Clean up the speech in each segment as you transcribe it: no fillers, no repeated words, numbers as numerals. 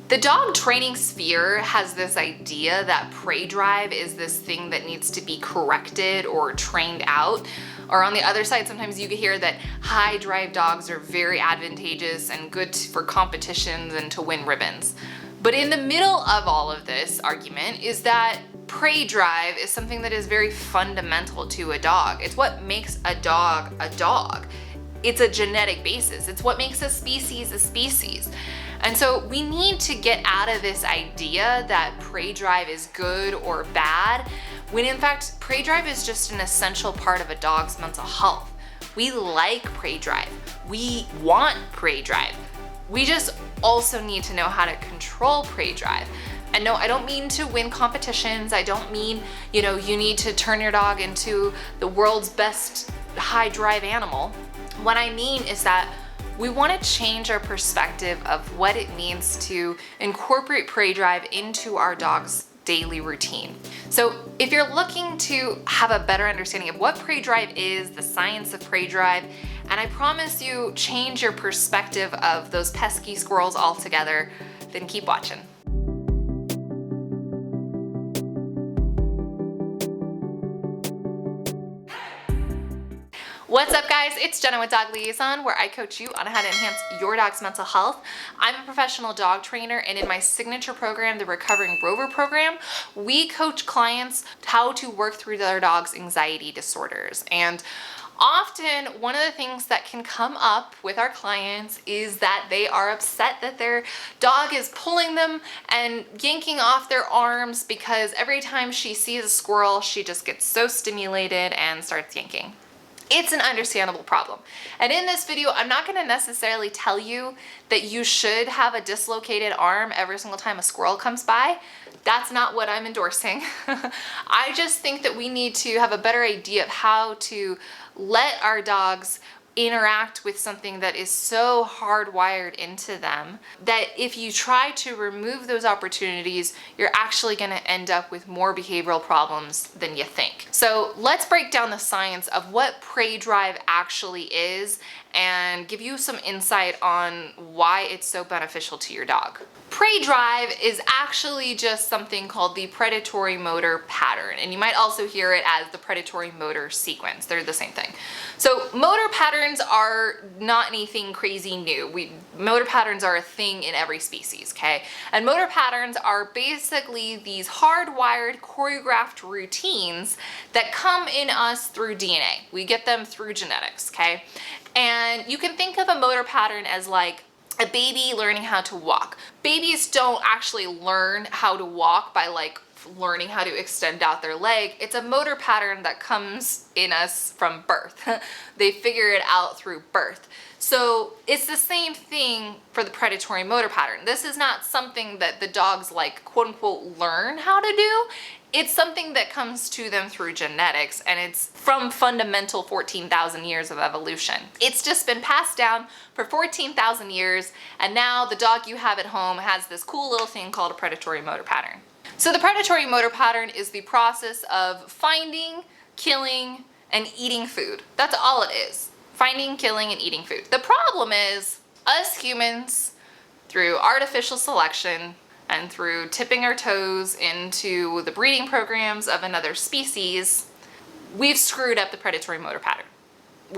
The dog training sphere has this idea that prey drive is this thing that needs to be corrected or trained out. Or on the other side, sometimes you can hear that high drive dogs are very advantageous and good for competitions and to win ribbons. But in the middle of all of this argument is that prey drive is something that is very fundamental to a dog. It's what makes a dog a dog. It's a genetic basis. It's what makes a species a species. And so we need to get out of this idea that prey drive is good or bad, when in fact, prey drive is just an essential part of a dog's mental health. We like prey drive. We want prey drive. We just also need to know how to control prey drive. And no, I don't mean to win competitions. I don't mean, you need to turn your dog into the world's best high drive animal. What I mean is that we want to change our perspective of what it means to incorporate prey drive into our dog's daily routine. So if you're looking to have a better understanding of what prey drive is, the science of prey drive, and I promise you change your perspective of those pesky squirrels altogether, then keep watching. What's up guys, it's Jenna with Dog Liaison, where I coach you on how to enhance your dog's mental health. I'm a professional dog trainer, and in my signature program, the Recovering Rover program, we coach clients how to work through their dog's anxiety disorders. And often, one of the things that can come up with our clients is that they are upset that their dog is pulling them and yanking off their arms because every time she sees a squirrel, she just gets so stimulated and starts yanking. It's an understandable problem. And in this video, I'm not gonna necessarily tell you that you should have a dislocated arm every single time a squirrel comes by. That's not what I'm endorsing. I just think that we need to have a better idea of how to let our dogs interact with something that is so hardwired into them that if you try to remove those opportunities, you're actually going to end up with more behavioral problems than you think. So let's break down the science of what prey drive actually is and give you some insight on why it's so beneficial to your dog. Prey drive is actually just something called the predatory motor pattern, and you might also hear it as the predatory motor sequence. They're the same thing. So motor patterns are not anything crazy new. Motor patterns are a thing in every species, okay? And motor patterns are basically these hardwired, choreographed routines that come in us through DNA. We get them through genetics, okay? And you can think of a motor pattern as like a baby learning how to walk. Babies don't actually learn how to walk by learning how to extend out their leg. It's a motor pattern that comes in us from birth. They figure it out through birth. So it's the same thing for the predatory motor pattern. This is not something that the dogs quote unquote learn how to do. It's something that comes to them through genetics, and it's from fundamental 14,000 years of evolution. It's just been passed down for 14,000 years, and now the dog you have at home has this cool little thing called a predatory motor pattern. So the predatory motor pattern is the process of finding, killing, and eating food. That's all it is. Finding, killing, and eating food. The problem is, us humans, through artificial selection, and through tipping our toes into the breeding programs of another species, we've screwed up the predatory motor pattern.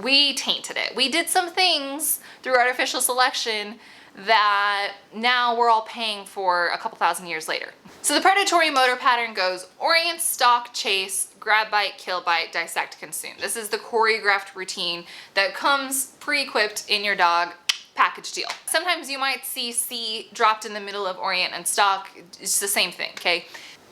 We tainted it. We did some things through artificial selection that now we're all paying for a couple thousand years later. So the predatory motor pattern goes orient, stalk, chase, grab, bite, kill, bite, dissect, consume. This is the choreographed routine that comes pre-equipped in your dog. Package deal. Sometimes you might see C dropped in the middle of orient and stalk. It's the same thing, okay?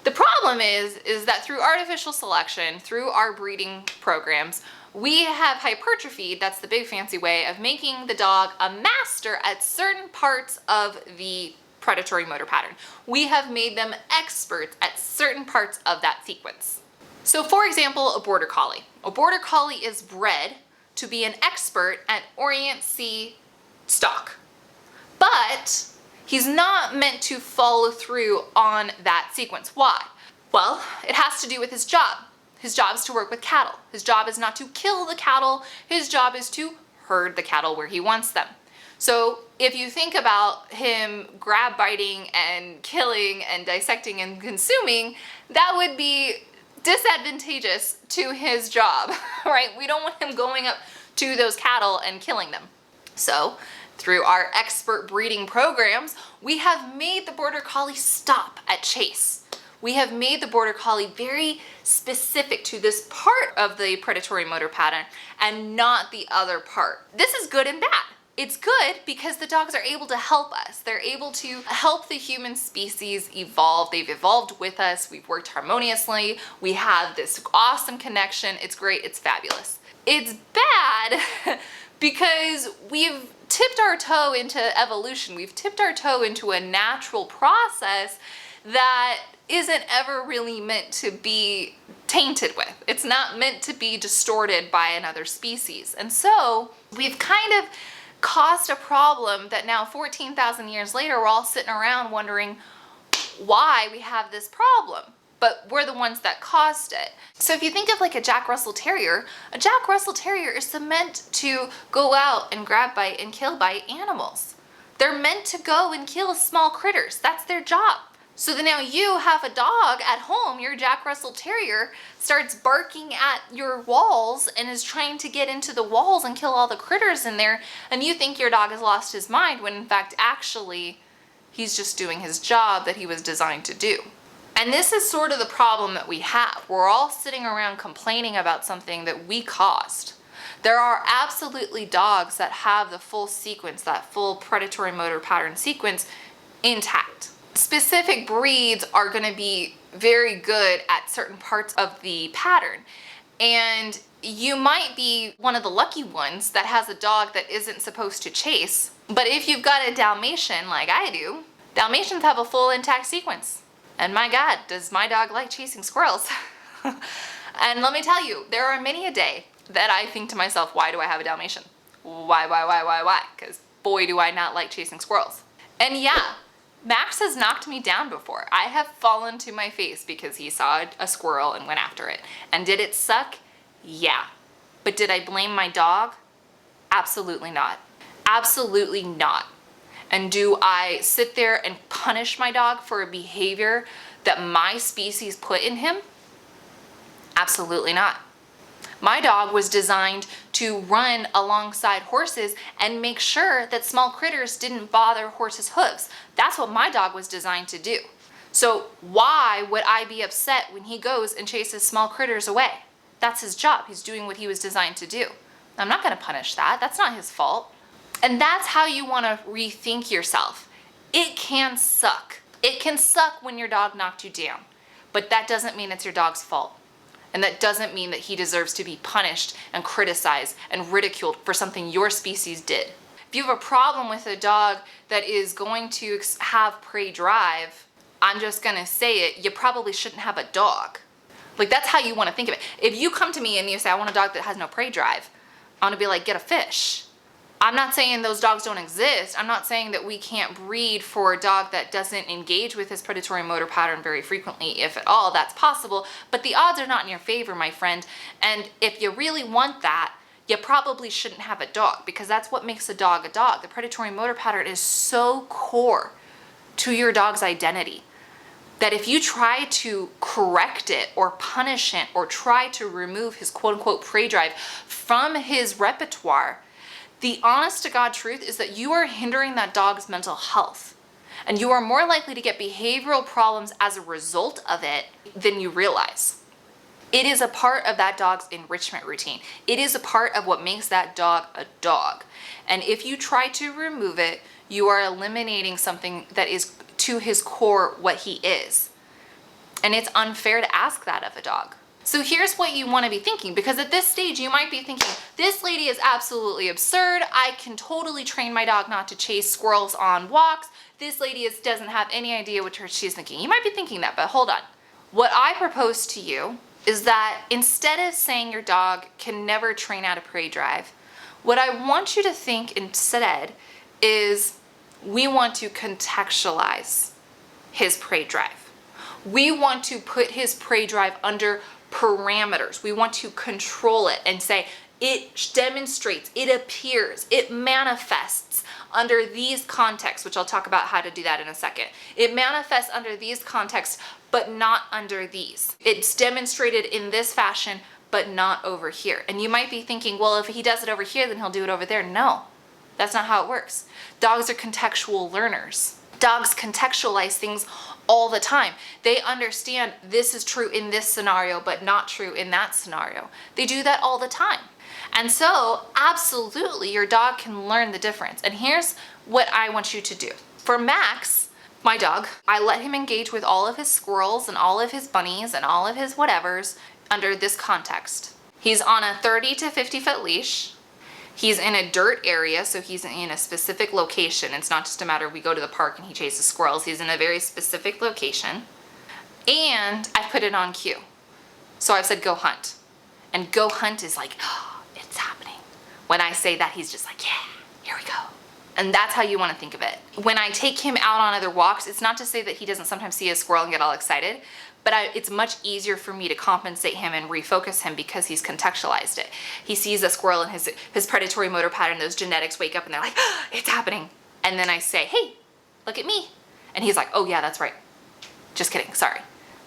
The problem is that through artificial selection, through our breeding programs, we have hypertrophied, that's the big fancy way of making the dog a master at certain parts of the predatory motor pattern. We have made them experts at certain parts of that sequence. So for example, a border collie. A border collie is bred to be an expert at orient, C, stalk. But he's not meant to follow through on that sequence. Why? Well, it has to do with his job. His job is to work with cattle. His job is not to kill the cattle. His job is to herd the cattle where he wants them. So if you think about him grab biting and killing and dissecting and consuming, that would be disadvantageous to his job, right? We don't want him going up to those cattle and killing them. So through our expert breeding programs, we have made the Border Collie stop at chase. We have made the Border Collie very specific to this part of the predatory motor pattern and not the other part. This is good and bad. It's good because the dogs are able to help us. They're able to help the human species evolve. They've evolved with us. We've worked harmoniously. We have this awesome connection. It's great. It's fabulous. It's bad because we've tipped our toe into evolution. We've tipped our toe into a natural process that isn't ever really meant to be tainted with. It's not meant to be distorted by another species. And so we've kind of caused a problem that now 14,000 years later, we're all sitting around wondering why we have this problem. But we're the ones that caused it. So if you think of like a Jack Russell Terrier, a Jack Russell Terrier is meant to go out and grab, bite, and kill bite animals. They're meant to go and kill small critters. That's their job. So then now you have a dog at home, your Jack Russell Terrier starts barking at your walls and is trying to get into the walls and kill all the critters in there, and you think your dog has lost his mind when in fact actually he's just doing his job that he was designed to do. And this is sort of the problem that we have. We're all sitting around complaining about something that we caused. There are absolutely dogs that have the full sequence, that full predatory motor pattern sequence intact. Specific breeds are going to be very good at certain parts of the pattern. And you might be one of the lucky ones that has a dog that isn't supposed to chase. But if you've got a Dalmatian like I do, Dalmatians have a full intact sequence. And my God, does my dog like chasing squirrels? And let me tell you, there are many a day that I think to myself, why do I have a Dalmatian? Why? Because boy, do I not like chasing squirrels. And yeah, Max has knocked me down before. I have fallen to my face because he saw a squirrel and went after it. And did it suck? Yeah. But did I blame my dog? Absolutely not. Absolutely not. And do I sit there and punish my dog for a behavior that my species put in him? Absolutely not. My dog was designed to run alongside horses and make sure that small critters didn't bother horses' hooves. That's what my dog was designed to do. So why would I be upset when he goes and chases small critters away? That's his job. He's doing what he was designed to do. I'm not going to punish that. That's not his fault. And that's how you want to rethink yourself. It can suck. It can suck when your dog knocked you down, but that doesn't mean it's your dog's fault. And that doesn't mean that he deserves to be punished and criticized and ridiculed for something your species did. If you have a problem with a dog that is going to have prey drive, I'm just gonna say it, you probably shouldn't have a dog. Like, that's how you wanna think of it. If you come to me and you say, I want a dog that has no prey drive, I'm gonna be like, get a fish. I'm not saying those dogs don't exist. I'm not saying that we can't breed for a dog that doesn't engage with his predatory motor pattern very frequently, if at all, that's possible. But the odds are not in your favor, my friend. And if you really want that, you probably shouldn't have a dog, because that's what makes a dog a dog. The predatory motor pattern is so core to your dog's identity that if you try to correct it or punish it or try to remove his quote unquote prey drive from his repertoire, the honest to God truth is that you are hindering that dog's mental health, and you are more likely to get behavioral problems as a result of it than you realize. It is a part of that dog's enrichment routine. It is a part of what makes that dog a dog. And if you try to remove it, you are eliminating something that is to his core what he is. And it's unfair to ask that of a dog. So here's what you want to be thinking, because at this stage you might be thinking, this lady is absolutely absurd. I can totally train my dog not to chase squirrels on walks. This lady doesn't have any idea what she's thinking. You might be thinking that, but hold on. What I propose to you is that instead of saying your dog can never train out a prey drive, what I want you to think instead is we want to contextualize his prey drive. We want to put his prey drive under parameters. We want to control it and say it demonstrates, it appears, it manifests under these contexts, which I'll talk about how to do that in a second. It manifests under these contexts, but not under these. It's demonstrated in this fashion, but not over here. And you might be thinking, well, if he does it over here, then he'll do it over there. No, that's not how it works. Dogs are contextual learners. Dogs contextualize things all the time. They understand this is true in this scenario, but not true in that scenario. They do that all the time. And so absolutely your dog can learn the difference. And here's what I want you to do. For Max, my dog, I let him engage with all of his squirrels and all of his bunnies and all of his whatevers under this context. He's on a 30 to 50 foot leash. He's in a dirt area, so he's in a specific location. It's not just a matter of we go to the park and he chases squirrels. He's in a very specific location. And I put it on cue. So I've said, go hunt. And go hunt is like, oh, it's happening. When I say that, he's just like, yeah, here we go. And that's how you want to think of it. When I take him out on other walks, it's not to say that he doesn't sometimes see a squirrel and get all excited, but it's much easier for me to compensate him and refocus him because he's contextualized it. He sees a squirrel in his predatory motor pattern, those genetics wake up and they're like, oh, it's happening. And then I say, hey, look at me. And he's like, oh yeah, that's right. Just kidding, sorry.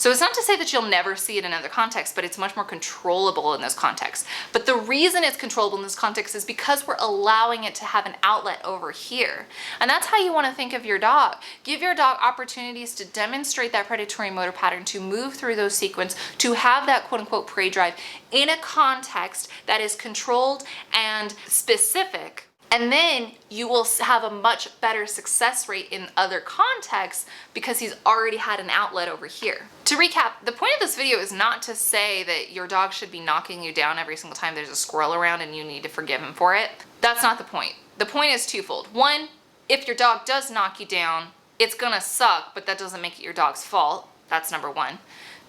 So it's not to say that you'll never see it in other contexts, but it's much more controllable in those contexts. But the reason it's controllable in this context is because we're allowing it to have an outlet over here. And that's how you want to think of your dog. Give your dog opportunities to demonstrate that predatory motor pattern, to move through those sequences, to have that quote unquote prey drive in a context that is controlled and specific. And then you will have a much better success rate in other contexts because he's already had an outlet over here. To recap, the point of this video is not to say that your dog should be knocking you down every single time there's a squirrel around and you need to forgive him for it. That's not the point. The point is twofold. One, if your dog does knock you down, it's gonna suck, but that doesn't make it your dog's fault. That's number one.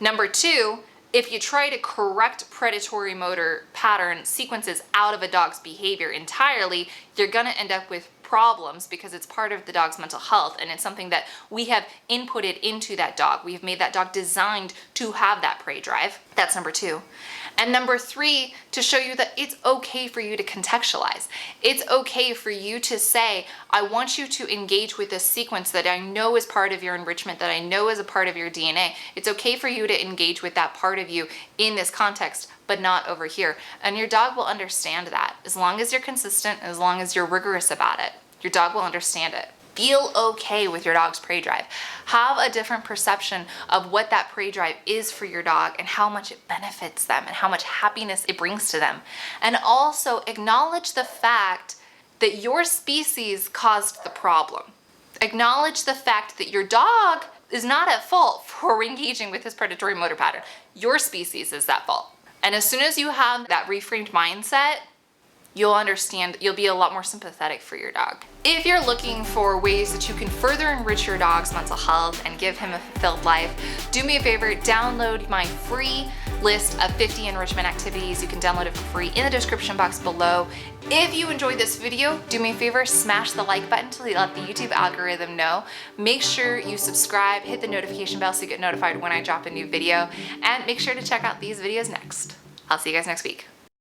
Number two, if you try to correct predatory motor pattern sequences out of a dog's behavior entirely, you're gonna end up with problems because it's part of the dog's mental health and it's something that we have inputted into that dog. We have made that dog designed to have that prey drive. That's number two. And number three, to show you that it's okay for you to contextualize. It's okay for you to say, I want you to engage with this sequence that I know is part of your enrichment, that I know is a part of your DNA. It's okay for you to engage with that part of you in this context, but not over here. And your dog will understand that. As long as you're consistent, as long as you're rigorous about it, your dog will understand it. Feel okay with your dog's prey drive. Have a different perception of what that prey drive is for your dog and how much it benefits them and how much happiness it brings to them. And also acknowledge the fact that your species caused the problem. Acknowledge the fact that your dog is not at fault for engaging with his predatory motor pattern. Your species is at fault. And as soon as you have that reframed mindset, you'll understand, you'll be a lot more sympathetic for your dog. If you're looking for ways that you can further enrich your dog's mental health and give him a fulfilled life, do me a favor, download my free list of 50 enrichment activities. You can download it for free in the description box below. If you enjoyed this video, do me a favor, smash the like button to let the YouTube algorithm know. Make sure you subscribe, hit the notification bell so you get notified when I drop a new video, and make sure to check out these videos next. I'll see you guys next week.